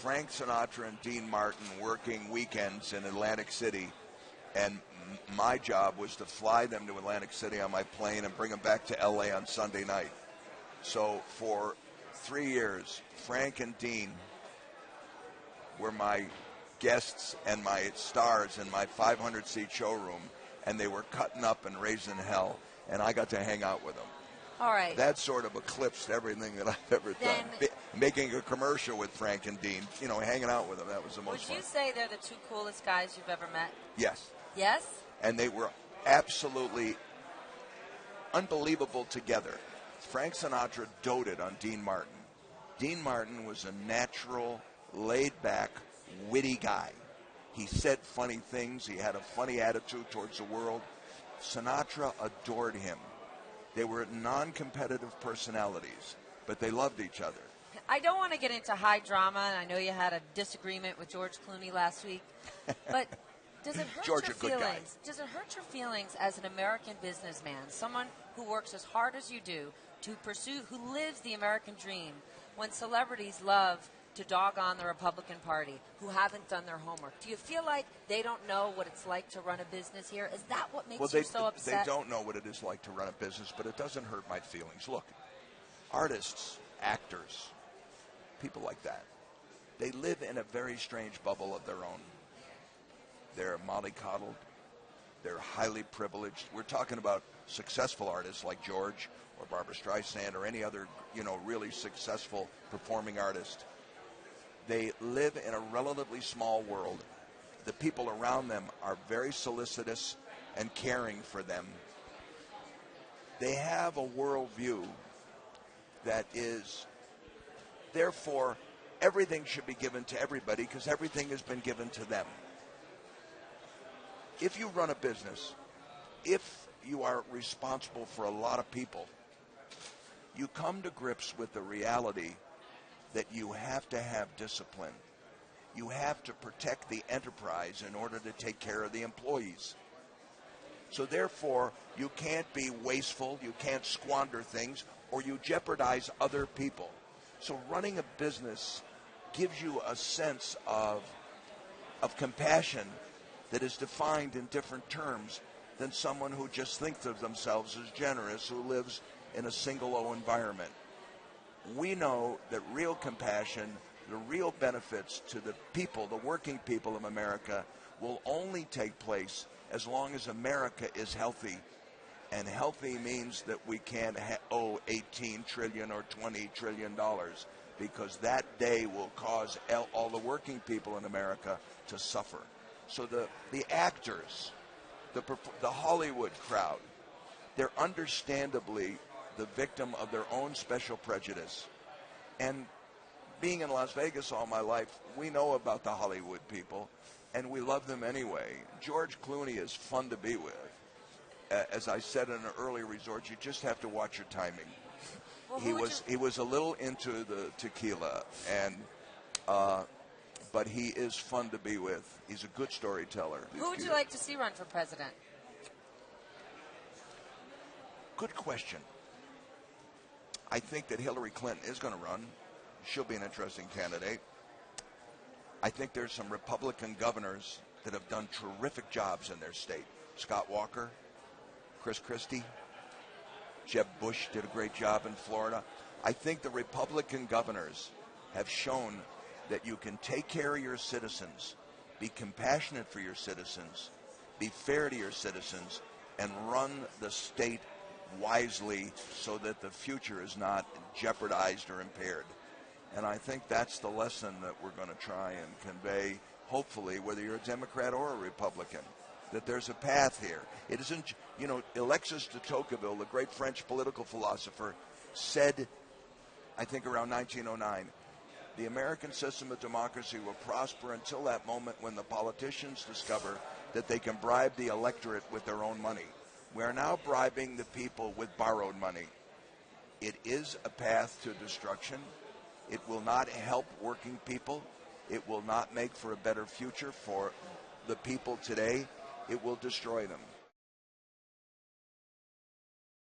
Frank Sinatra and Dean Martin working weekends in Atlantic City, and my job was to fly them to Atlantic City on my plane and bring them back to L.A. on Sunday night. So for 3 years, Frank and Dean were my guests and my stars in my 500-seat showroom, and they were cutting up and raising hell, and I got to hang out with them. All right. That sort of eclipsed everything that I've ever done. Making a commercial with Frank and Dean, hanging out with them, that was the most fun. Would you say they're the two coolest guys you've ever met? Yes. Yes? And they were absolutely unbelievable together. Frank Sinatra doted on Dean Martin. Dean Martin was a natural, laid-back, witty guy. He said funny things. He had a funny attitude towards the world. Sinatra adored him. They were non-competitive personalities, but they loved each other. I don't want to get into high drama, and I know you had a disagreement with George Clooney last week, but does it hurt George, your a good guy. feelings? Does it hurt your feelings as an American businessman, someone who works as hard as you do to pursue, who lives the American dream, when celebrities love to dog on the Republican Party, who haven't done their homework? Do you feel like they don't know what it's like to run a business here? Is that what makes you so upset? They don't know what it is like to run a business, but it doesn't hurt my feelings. Look, artists, actors, people like that, they live in a very strange bubble of their own. They're mollycoddled. They're highly privileged. We're talking about successful artists like George or Barbra Streisand or any other, really successful performing artist. They live in a relatively small world. The people around them are very solicitous and caring for them. They have a worldview that is, therefore, everything should be given to everybody because everything has been given to them. If you run a business, if you are responsible for a lot of people, you come to grips with the reality that you have to have discipline. You have to protect the enterprise in order to take care of the employees. So therefore, you can't be wasteful, you can't squander things, or you jeopardize other people. So running a business gives you a sense of compassion that is defined in different terms than someone who just thinks of themselves as generous, who lives in a single O environment. We know that real compassion, the real benefits to the people, the working people of America, will only take place as long as America is healthy. And healthy means that we can't owe $18 trillion or $20 trillion, because that day will cause all the working people in America to suffer. So the actors, the Hollywood crowd, they're understandably the victim of their own special prejudice. And being in Las Vegas all my life, we know about the Hollywood people, and we love them anyway. George Clooney is fun to be with. As I said in an earlier resort, you just have to watch your timing. Well, he was a little into the tequila, and but he is fun to be with. He's a good storyteller. Who would you like to see run for president? Good question. I think that Hillary Clinton is going to run. She'll be an interesting candidate. I think there's some Republican governors that have done terrific jobs in their state. Scott Walker, Chris Christie, Jeb Bush did a great job in Florida. I think the Republican governors have shown that you can take care of your citizens, be compassionate for your citizens, be fair to your citizens, and run the state wisely so that the future is not jeopardized or impaired. And I think that's the lesson that we're going to try and convey, hopefully, whether you're a Democrat or a Republican, that there's a path here. It isn't, Alexis de Tocqueville, the great French political philosopher, said, I think around 1909, the American system of democracy will prosper until that moment when the politicians discover that they can bribe the electorate with their own money. We are now bribing the people with borrowed money. It is a path to destruction. It will not help working people. It will not make for a better future for the people today. It will destroy them.